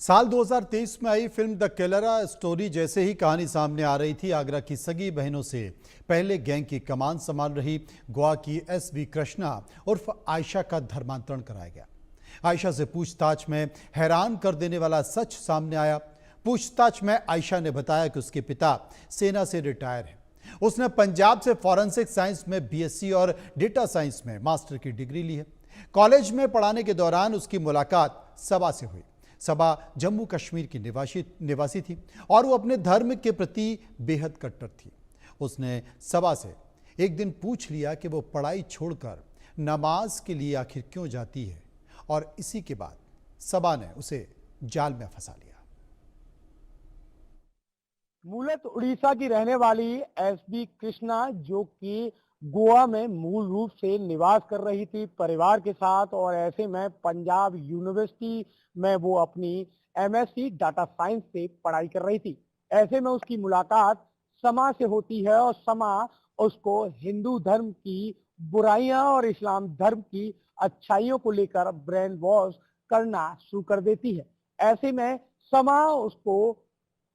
साल 2023 में आई film the केलरा story जैसे ही कहानी सामने आ रही थी। आगरा की सगी बहनों से पहले गैंग की कमान संभाल रही गोवा की एसबी कृष्णा उर्फ आयशा का धर्मांतरण कराया गया। आयशा से पूछताछ में हैरान कर देने वाला सच सामने आया। पूछताछ में आयशा ने बताया कि उसके पिता सेना से रिटायर हैं। उसने पंजाब से फॉरेंसिक साइंस में बीएससी और डेटा साइंस में मास्टर की डिग्री ली है। कॉलेज में पढ़ाने के दौरान उसकी मुलाकात सबा से हुई। सबा जम्मू कश्मीर की निवासी थी और वो अपने धर्म के प्रति बेहद कट्टर थी। उसने सबा से एक दिन पूछ लिया कि वो पढ़ाई छोड़कर नमाज के लिए आखिर क्यों जाती है, और इसी के बाद सबा ने उसे जाल में फंसा लिया। मूलत उड़ीसा की रहने वाली एसबी कृष्णा, जो कि गोवा में मूल रूप से निवास कर रही थी परिवार के साथ, और ऐसे में पंजाब यूनिवर्सिटी में वो अपनी एमएससी डाटा साइंस से पढ़ाई कर रही थी। ऐसे में उसकी मुलाकात समा से होती है और समा उसको हिंदू धर्म की बुराइयां और इस्लाम धर्म की अच्छाइयों को लेकर ब्रेन वॉश करना शुरू कर देती है। ऐसे में समा उसको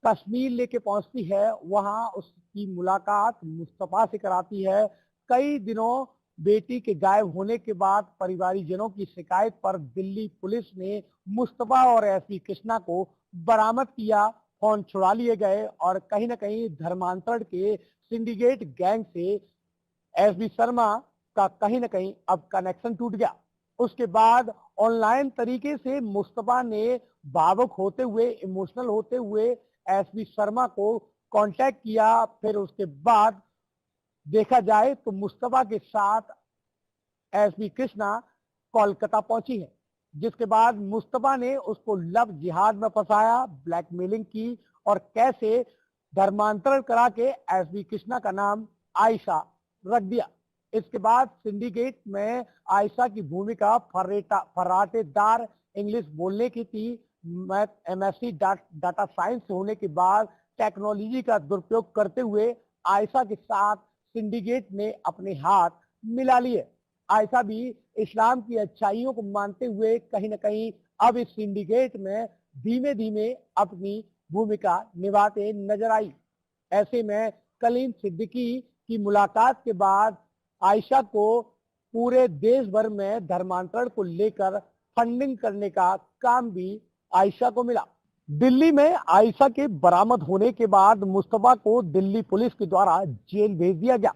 कश्मीर लेके पहुंचती है। वहां उसकी मुलाकात मुस्तफा से कराती है। कई दिनों बेटी के गायब होने के बाद परिवारजनों की शिकायत पर दिल्ली पुलिस ने मुस्तफा और एसबी कृष्णा को बरामद किया। फोन छुड़ा लिए गए और कहीं ना कहीं धर्मांतरण के सिंडिकेट गैंग से एसबी शर्मा का कहीं ना कहीं अब कनेक्शन टूट गया। उसके बाद ऑनलाइन तरीके से मुस्तफा ने भावुक होते हुए, इमोशनल होते हुए एसबी शर्मा को कांटेक्ट किया। फिर उसके बाद देखा जाए तो मुस्तफा के साथ एसबी कृष्णा कोलकाता पहुंची है, जिसके बाद मुस्तफा ने उसको लव जिहाद में फंसाया, ब्लैकमेलिंग की और कैसे धर्मांतरण करा के एसबी कृष्णा का नाम आयशा रख दिया। इसके बाद सिंडिकेट में आयशा की भूमिका फर्राटेदार इंग्लिश बोलने की थी। एमएससी डाटा साइंस होने के बाद टेक्नोलॉजी का दुरुपयोग करते हुए आयशा के साथ सिंडिकेट ने अपने हाथ मिला लिए। आयशा भी इस्लाम की अच्छाइयों को मानते हुए कहीं ना कहीं अब इस सिंडिकेट में धीमे धीमे अपनी भूमिका निभाते नजर आई। ऐसे में कलीम सिद्दीकी की मुलाकात के बाद आयशा को पूरे देश भर में धर्मांतरण को लेकर फंडिंग करने का काम भी आयशा को मिला। दिल्ली में आयशा के बरामद होने के बाद मुस्तफा को दिल्ली पुलिस के द्वारा जेल भेज दिया गया,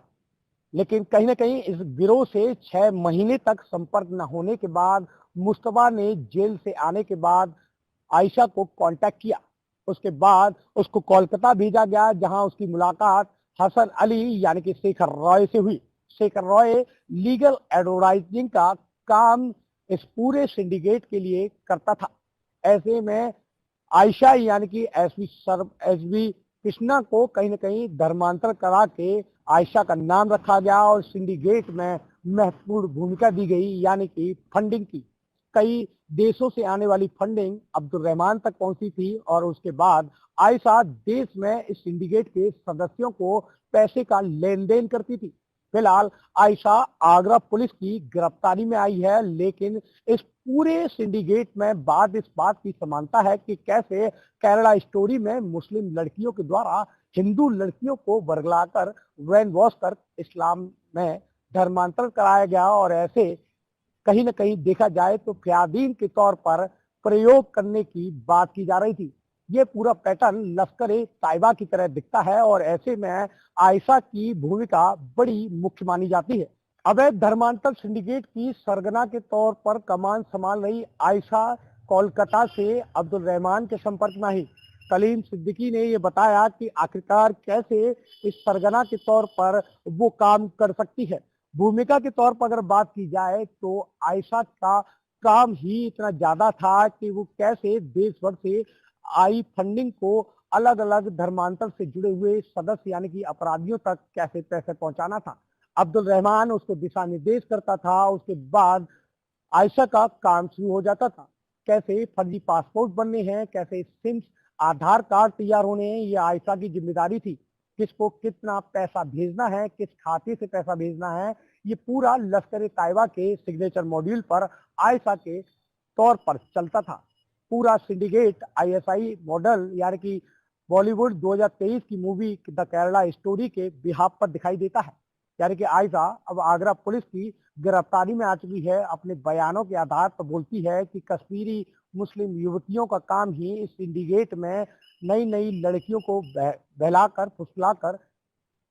लेकिन कहीं ना कहीं इस गिरोह से 6 महीने तक संपर्क न होने के बाद मुस्तफा ने जेल से आने के बाद आयशा को कांटेक्ट किया। उसके बाद उसको कोलकाता भेजा गया, जहां उसकी मुलाकात हसन अली यानी कि शेखर रॉय से हुई। शेखर रॉय लीगल एडवाइजिंग का काम इस पूरे सिंडिकेट के लिए करता था। ऐसे में आयशा यानी कि एसबी कृष्णा को कहीं ना कहीं धर्मांतर करा के आयशा का नाम रखा गया और सिंडिकेट में महत्वपूर्ण भूमिका दी गई, यानी कि फंडिंग की। कई देशों से आने वाली फंडिंग अब्दुल रहमान तक पहुंची थी और उसके बाद आयशा देश में इस सिंडिकेट के सदस्यों को पैसे का लेन देन करती थी। फिलहाल आयशा आगरा पुलिस की गिरफ्तारी में आई है, लेकिन इस पूरे सिंडिकेट में इस बात की समानता है कि कैसे केरला स्टोरी में मुस्लिम लड़कियों के द्वारा हिंदू लड़कियों को वर्गलाकर ब्रेन वॉश कर इस्लाम में धर्मांतरण कराया गया, और ऐसे कहीं ना कहीं देखा जाए तो फ़ियादीन के तौर पर प्रयोग करने की बात की जा रही थी। ये पूरा पैटर्न लश्कर-ए तैयबा की तरह दिखता है और ऐसे में आयशा की भूमिका बड़ी मुख्य मानी जाती है। अवैध धर्मांतर सिंडिकेट की सरगना के तौर पर कमान संभाल रही आयशा कोलकाता से अब्दुल रहमान के संपर्क में आई। कलीम सिद्दीकी ने ये बताया कि आखिरकार कैसे इस सरगना के तौर पर वो काम कर सकती है। भूमिका के तौर पर अगर बात की जाए तो आयशा का काम ही इतना ज्यादा था कि वो कैसे देश भर से आई फंडिंग को अलग अलग धर्मांतर से जुड़े हुए सदस्य यानी कि अपराधियों तक कैसे पैसे पहुंचाना था। अब्दुल रहमान उसको दिशा निर्देश करता था। उसके बाद आयशा का काम शुरू हो जाता था। कैसे फर्जी पासपोर्ट बनने हैं, कैसे सिम्स आधार कार्ड तैयार होने हैं, ये आयशा की जिम्मेदारी थी। किसको कितना पैसा भेजना है, किस खाते से पैसा भेजना है, ये पूरा लश्कर-ए तैयबा के सिग्नेचर मॉड्यूल पर आयशा के तौर पर चलता था। पूरा सिंडिकेट आईएसआई मॉडल यानी कि बॉलीवुड 2023 की मूवी द केरला स्टोरी के बिहाफ पर दिखाई देता है। यानी कि आयशा अब आगरा पुलिस की गिरफ्तारी में आ चुकी है। अपने बयानों के आधार पर बोलती है कि कश्मीरी मुस्लिम युवतियों का काम ही इस सिंडिकेट में नई नई लड़कियों को बहलाकर फुसलाकर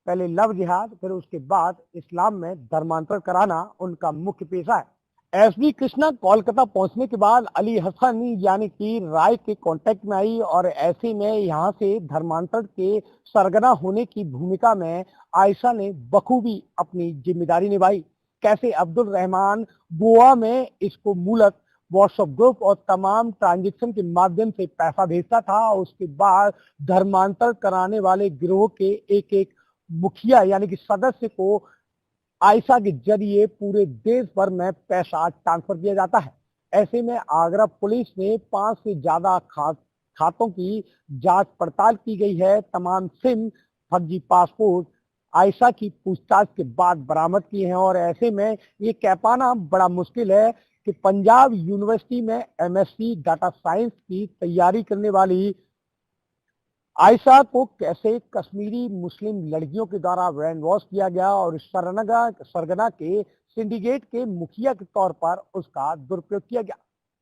पहले लव जिहाद फिर उसके बाद इस्लाम में धर्मांतरण कराना उनका मुख्य पेशा है। एसबी कृष्णा कोलकाता पहुंचने के बाद अली हसन यानी कि राय के कांटेक्ट में आई और ऐसे में यहां से धर्मांतरण के सरगना होने की भूमिका में आयशा ने बखूबी अपनी जिम्मेदारी निभाई। कैसे अब्दुल रहमान गोवा में इसको मूलत व्हाट्सएप ग्रुप और तमाम ट्रांजैक्शन के माध्यम से पैसा भेजता था और उसके बाद धर्मांतरण कराने वाले गिरोह के एक एक मुखिया यानी कि सदस्य को आयशा के जरिए पूरे देश भर में पैसा ट्रांसफर किया जाता है। ऐसे में आगरा पुलिस ने 5 से ज्यादा खातों की जांच पड़ताल की गई है। तमाम सिम, फर्जी पासपोर्ट आयशा की पूछताछ के बाद बरामद किए हैं और ऐसे में ये कह पाना बड़ा मुश्किल है कि पंजाब यूनिवर्सिटी में एमएससी डाटा साइंस की तैयारी करने वाली आयशा को कैसे कश्मीरी मुस्लिम लड़कियों के द्वारा ब्रेन वॉश किया गया और सरगना के सिंडिकेट के मुखिया के तौर पर उसका दुरुपयोग किया गया।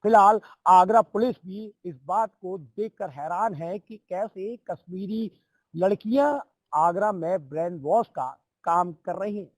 फिलहाल आगरा पुलिस भी इस बात को देखकर हैरान है कि कैसे कश्मीरी लड़कियां आगरा में ब्रेन वॉश का काम कर रही हैं।